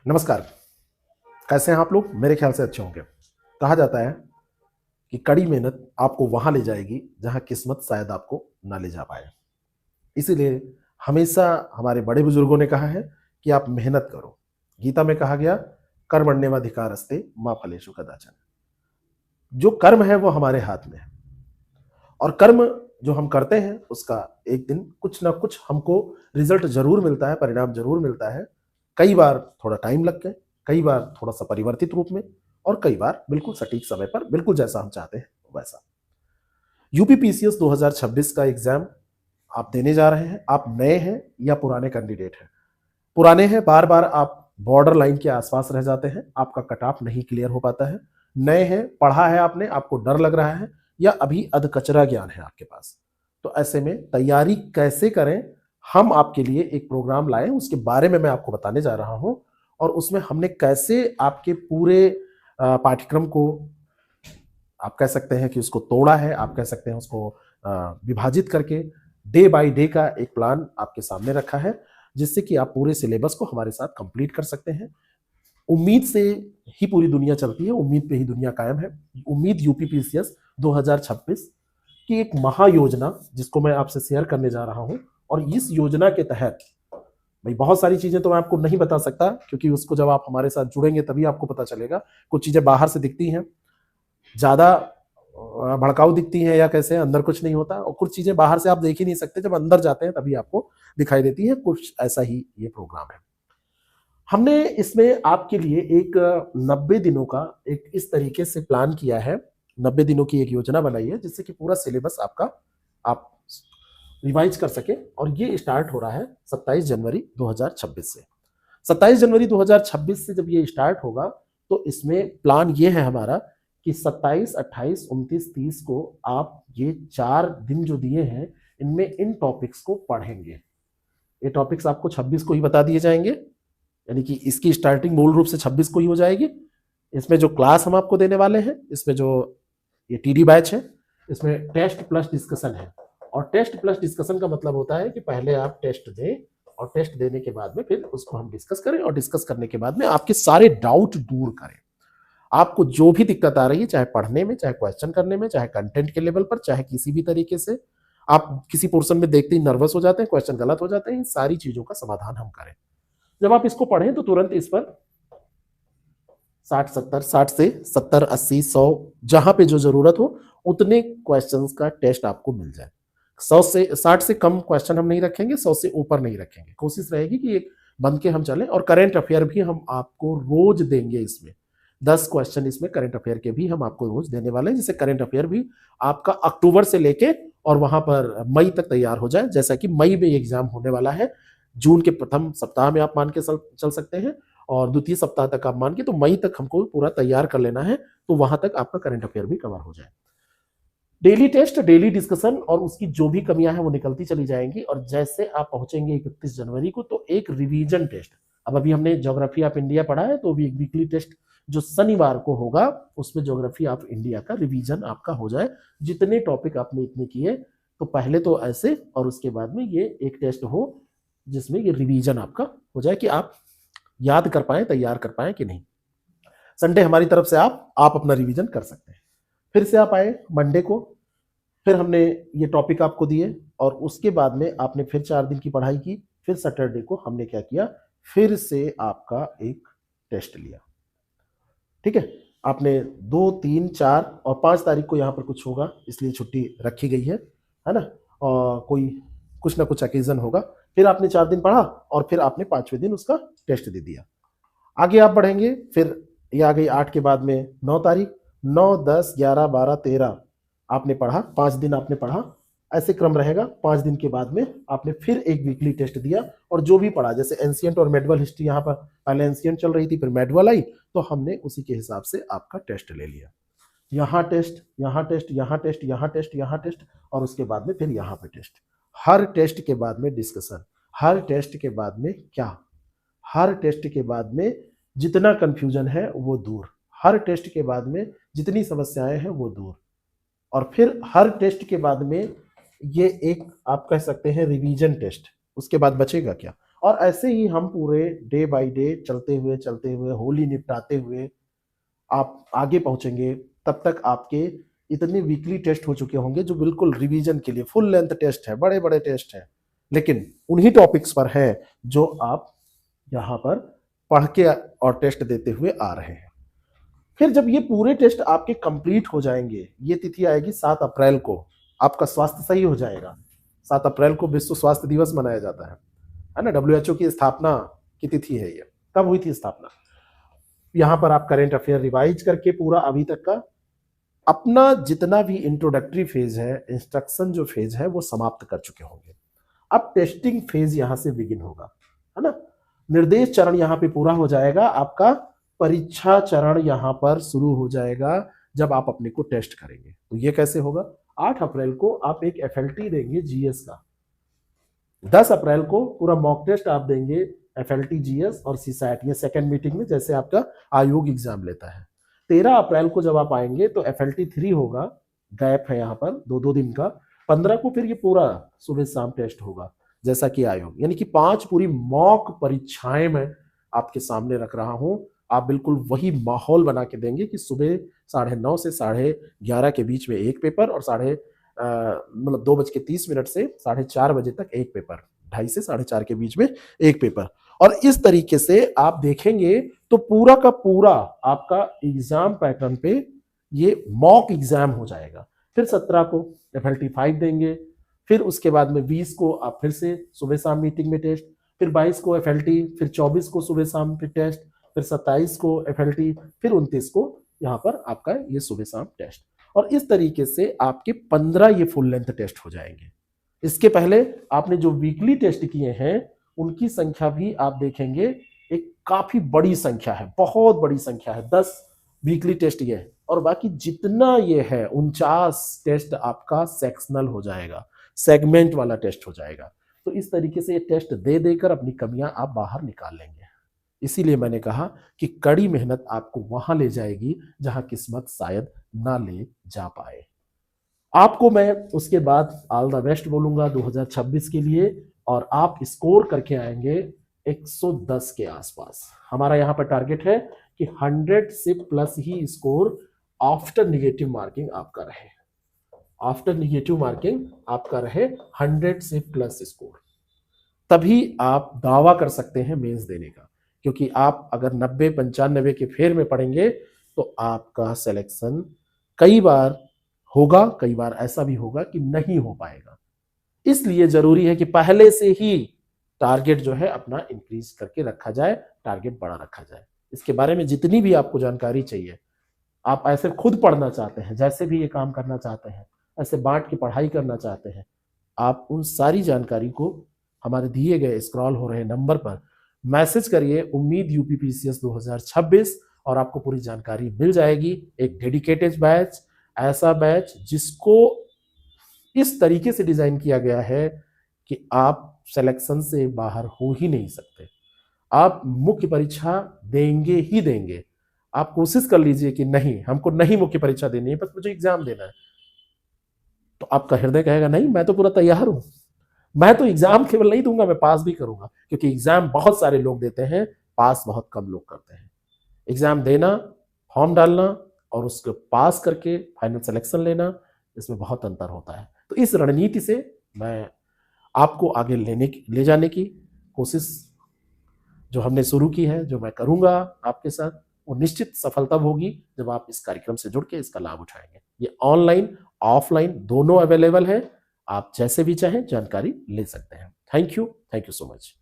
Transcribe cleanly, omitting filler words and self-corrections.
नमस्कार। कैसे हैं आप लोग? मेरे ख्याल से अच्छे होंगे। कहा जाता है कि कड़ी मेहनत आपको वहां ले जाएगी जहां किस्मत शायद आपको ना ले जा पाए। इसीलिए हमेशा हमारे बड़े बुजुर्गों ने कहा है कि आप मेहनत करो। गीता में कहा गया, कर्मण्येवाधिकारस्ते मा फलेषु कदाचन। जो कर्म है वो हमारे हाथ में है, और कर्म जो हम करते हैं उसका एक दिन कुछ ना कुछ हमको रिजल्ट जरूर मिलता है, परिणाम जरूर मिलता है। कई बार थोड़ा टाइम लग गए, कई बार थोड़ा सा परिवर्तित रूप में, और कई बार बिल्कुल सटीक समय पर, बिल्कुल जैसा हम चाहते हैं वैसा। यूपीपीसीएस 2026 का एग्जाम आप देने जा रहे हैं। आप नए हैं या पुराने कैंडिडेट हैं? पुराने हैं, बार बार आप बॉर्डर लाइन के आसपास रह जाते हैं, आपका कट ऑफ नहीं क्लियर हो पाता है। नए हैं, पढ़ा है आपने, आपको डर लग रहा है, या अभी अधकचरा ज्ञान है आपके पास। तो ऐसे में तैयारी कैसे करें, हम आपके लिए एक प्रोग्राम लाए, उसके बारे में मैं आपको बताने जा रहा हूं। और उसमें हमने कैसे आपके पूरे पाठ्यक्रम को, आप कह सकते हैं कि उसको तोड़ा है, आप कह सकते हैं उसको विभाजित करके डे बाय डे का एक प्लान आपके सामने रखा है, जिससे कि आप पूरे सिलेबस को हमारे साथ कंप्लीट कर सकते हैं। उम्मीद से ही पूरी दुनिया चलती है, उम्मीद पे ही दुनिया कायम है। उम्मीद यूपीपीसीएस 2026 की एक महायोजना जिसको मैं आपसे शेयर करने जा रहा हूं। और इस योजना के तहत भाई बहुत सारी चीजें तो मैं आपको नहीं बता सकता, क्योंकि उसको जब आप हमारे साथ जुड़ेंगे तभी आपको पता चलेगा। कुछ चीजें बाहर से दिखती हैं, ज्यादा भड़काऊ दिखती हैं या कैसे, अंदर कुछ नहीं होता। और कुछ चीजें बाहर से आप देख ही नहीं सकते, जब अंदर जाते हैं तभी आपको दिखाई देती है। कुछ ऐसा ही ये प्रोग्राम है। हमने इसमें आपके लिए एक 90 दिनों का एक इस तरीके से प्लान किया है, 90 दिनों की एक योजना बनाई है, जिससे कि पूरा सिलेबस आपका आप रिवाइज कर सके। और ये स्टार्ट हो रहा है 27 जनवरी 2026 से। 27 जनवरी 2026 से जब ये स्टार्ट होगा, तो इसमें प्लान ये है हमारा कि 27, 28, 29, 30 को आप ये 4 दिन जो दिए हैं, इनमें इन टॉपिक्स को पढ़ेंगे। ये टॉपिक्स आपको 26 को ही बता दिए जाएंगे, यानी कि इसकी स्टार्टिंग मूल रूप से 26 को ही हो जाएगी। इसमें जो क्लास हम आपको देने वाले हैं, इसमें जो ये टीडी बैच है, इसमें टेस्ट प्लस डिस्कशन है। और टेस्ट प्लस डिस्कशन का मतलब होता है कि पहले आप टेस्ट दें, और टेस्ट देने के बाद में फिर उसको हम डिस्कस करें, और डिस्कस करने के बाद में आपके सारे डाउट दूर करें। आपको जो भी दिक्कत आ रही है, चाहे पढ़ने में, चाहे क्वेश्चन करने में, चाहे कंटेंट के लेवल पर, चाहे किसी भी तरीके से आप किसी पोर्शन में देखते ही नर्वस हो जाते हैं, क्वेश्चन गलत हो जाते हैं, इन सारी चीजों का समाधान हम करें। जब आप इसको पढ़ें तो तुरंत इस पर 60 से 70, 80, 100 जहां पे जो जरूरत हो उतने क्वेश्चंस का टेस्ट आपको मिल जाए। 60 से कम क्वेश्चन हम नहीं रखेंगे, 100 से ऊपर नहीं रखेंगे। कोशिश रहेगी कि एक बन के हम चलें। और करंट अफेयर भी हम आपको रोज देंगे। इसमें 10 क्वेश्चन इसमें करंट अफेयर के भी हम आपको रोज देने वाले हैं, जिससे करंट अफेयर भी आपका अक्टूबर से लेके और वहां पर मई तक तैयार हो जाए। जैसा कि मई में एग्जाम होने वाला है, जून के प्रथम सप्ताह में आप मान के चल सकते हैं, और द्वितीय सप्ताह तक आप मान के, तो मई तक हमको पूरा तैयार कर लेना है, तो वहां तक आपका करंट अफेयर भी कवर हो जाए। डेली टेस्ट, डेली डिस्कशन, और उसकी जो भी कमियां हैं वो निकलती चली जाएंगी। और जैसे आप पहुंचेंगे 31 जनवरी को, तो एक रिवीजन टेस्ट। अब अभी हमने ज्योग्राफी ऑफ इंडिया पढ़ा है, तो अभी एक वीकली टेस्ट जो शनिवार को होगा, उसमें ज्योग्राफी ऑफ इंडिया का रिवीजन आपका हो जाए। जितने टॉपिक आपने इतने किए, तो पहले तो ऐसे, और उसके बाद में ये एक टेस्ट हो जिसमें ये रिवीजन आपका हो जाए, कि आप याद कर पाए, तैयार कर पाए कि नहीं। संडे हमारी तरफ से आप अपना रिवीजन कर सकते हैं। फिर से आप आए मंडे को, फिर हमने ये टॉपिक आपको दिए, और उसके बाद में आपने फिर 4 दिन की पढ़ाई की। फिर सैटरडे को हमने क्या किया, फिर से आपका एक टेस्ट लिया। ठीक है, आपने 2, 3, 4 और 5 तारीख को यहाँ पर कुछ होगा, इसलिए छुट्टी रखी गई है ना। और कोई कुछ ना कुछ ओकेजन होगा। फिर आपने 4 दिन पढ़ा, और फिर आपने 5वें दिन उसका टेस्ट दे दिया। आगे आप बढ़ेंगे, फिर ये आ गई 8 के बाद में 9 तारीख, 9, 10, 11, 12, 13 आपने पढ़ा, 5 दिन आपने पढ़ा। ऐसे क्रम रहेगा। 5 दिन के बाद में आपने फिर एक वीकली टेस्ट दिया, और जो भी पढ़ा, जैसे एंशिएंट और मेडवल हिस्ट्री, यहाँ पर पहले एंशिएंट चल रही थी, फिर मेडवल आई, तो हमने उसी के हिसाब से आपका टेस्ट ले लिया। यहाँ टेस्ट, यहाँ टेस्ट, यहाँ टेस्ट, यहाँ टेस्ट, यहाँ टेस्ट, और उसके बाद में फिर यहाँ पे टेस्ट। हर टेस्ट के बाद में डिस्कशन, हर टेस्ट के बाद में क्या, हर टेस्ट के बाद में जितना कंफ्यूजन है वो दूर, हर टेस्ट के बाद में जितनी समस्याएं हैं वो दूर। और फिर हर टेस्ट के बाद में ये एक आप कह सकते हैं रिवीजन टेस्ट। उसके बाद बचेगा क्या, और ऐसे ही हम पूरे डे बाय डे चलते हुए होली निपटाते हुए आप आगे पहुंचेंगे। तब तक आपके इतने वीकली टेस्ट हो चुके होंगे जो बिल्कुल रिवीजन के लिए फुल लेंथ टेस्ट है, बड़े बड़े टेस्ट हैं, लेकिन उन्हीं टॉपिक्स पर है जो आप यहाँ पर पढ़ के और टेस्ट देते हुए आ रहे हैं। फिर जब ये पूरे टेस्ट आपके कंप्लीट हो जाएंगे, ये तिथि आएगी 7 अप्रैल को, आपका स्वास्थ्य सही हो जाएगा। 7 अप्रैल को विश्व स्वास्थ्य दिवस मनाया जाता है ना, WHO की स्थापना की तिथि है ये। कब हुई थी स्थापना? यहाँ पर आप करेंट अफेयर रिवाइज करके पूरा अभी तक का अपना जितना भी इंट्रोडक्टरी फेज है, इंस्ट्रक्शन जो फेज है वो समाप्त कर चुके होंगे। अब टेस्टिंग फेज यहाँ से बिगिन होगा, है ना। निर्देश चरण यहाँ पे पूरा हो जाएगा, आपका परीक्षा चरण यहाँ पर शुरू हो जाएगा जब आप अपने को टेस्ट करेंगे। तो ये कैसे होगा? 8 अप्रैल को आप एक FLT देंगे GS का, 10 अप्रैल को पूरा मॉक टेस्ट आप देंगे FLT GS और CSAT, ये सेकेंड मीटिंग में जैसे आपका आयोग एग्जाम लेता है। 13 अप्रैल को जब आप आएंगे तो FLT 3 होगा, गैप है यहाँ पर 2-2 दिन का। 15 को फिर ये पूरा सुबह शाम टेस्ट होगा जैसा कि आयोग, यानी कि 5 पूरी मॉक परीक्षाएं मैं आपके सामने रख रहा हूं। आप बिल्कुल वही माहौल बना के देंगे कि सुबह 9:30 से 11:30 के बीच में एक पेपर और 2:30 से 4:30 बजे तक एक पेपर, 2:30 से 4:30 के बीच में एक पेपर। और इस तरीके से आप देखेंगे तो पूरा का पूरा आपका एग्जाम पैटर्न पे ये मॉक एग्जाम हो जाएगा। फिर 17 को FLT 5 देंगे, फिर उसके बाद में 20 को आप फिर से सुबह शाम मीटिंग में टेस्ट, फिर 22 को FLT, फिर 24 को सुबह शाम पे टेस्ट, फिर 27 को FLT, फिर 29 को यहाँ पर आपका ये सुबह शाम टेस्ट। और इस तरीके से आपके 15 ये फुल लेंथ टेस्ट हो जाएंगे। इसके पहले आपने जो वीकली टेस्ट किए हैं उनकी संख्या भी आप देखेंगे एक काफी बड़ी संख्या है, बहुत बड़ी संख्या है। 10 वीकली टेस्ट ये है और बाकी जितना ये है 49 टेस्ट आपका सेक्शनल हो जाएगा, सेगमेंट वाला टेस्ट हो जाएगा। तो इस तरीके से ये टेस्ट दे देकर अपनी कमियां आप बाहर निकाल लेंगे। इसीलिए मैंने कहा कि कड़ी मेहनत आपको वहां ले जाएगी जहां किस्मत शायद ना ले जा पाए। आपको मैं उसके बाद ऑल द बेस्ट बोलूंगा 2026 के लिए, और आप स्कोर करके आएंगे 110 के आसपास। हमारा यहाँ पर टारगेट है कि 100 से प्लस ही स्कोर आफ्टर निगेटिव मार्किंग आपका रहे, आफ्टर निगेटिव मार्किंग आपका रहे 100 से प्लस स्कोर, तभी आप दावा कर सकते हैं मेंस देने का। क्योंकि आप अगर 90-95 के फेर में पढ़ेंगे तो आपका सिलेक्शन कई बार होगा, कई बार ऐसा भी होगा कि नहीं हो पाएगा। इसलिए जरूरी है कि पहले से ही टारगेट जो है अपना इंक्रीज करके रखा जाए, टारगेट बड़ा रखा जाए। इसके बारे में जितनी भी आपको जानकारी चाहिए, आप ऐसे खुद पढ़ना चाहते हैं, जैसे भी ये काम करना चाहते हैं, ऐसे बांट के पढ़ाई करना चाहते हैं, आप उन सारी जानकारी को हमारे दिए गए स्क्रॉल हो रहे नंबर पर मैसेज करिए, उम्मीद UPPCS 2026, और आपको पूरी जानकारी मिल जाएगी। एक डेडिकेटेड बैच, ऐसा बैच जिसको इस तरीके से डिजाइन किया गया है कि आप सिलेक्शन से बाहर हो ही नहीं सकते। आप मुख्य परीक्षा देंगे ही देंगे। आप कोशिश कर लीजिए कि नहीं, हमको नहीं मुख्य परीक्षा देनी है, बस मुझे एग्जाम देना है, तो आपका हृदय कहेगा नहीं, मैं तो पूरा तैयार हूं, मैं तो एग्जाम केवल नहीं दूंगा, मैं पास भी करूंगा। क्योंकि एग्जाम बहुत सारे लोग देते हैं, पास बहुत कम लोग करते हैं। एग्जाम देना, फॉर्म डालना और उसको पास करके फाइनल सिलेक्शन लेना, इसमें बहुत अंतर होता है। तो इस रणनीति से मैं आपको आगे ले जाने की कोशिश जो हमने शुरू की है, जो मैं करूंगा आपके साथ, वो निश्चित सफलता होगी जब आप इस कार्यक्रम से जुड़ के इसका लाभ उठाएंगे। ये ऑनलाइन ऑफलाइन दोनों अवेलेबल है, आप जैसे भी चाहें जानकारी ले सकते हैं। Thank you so much.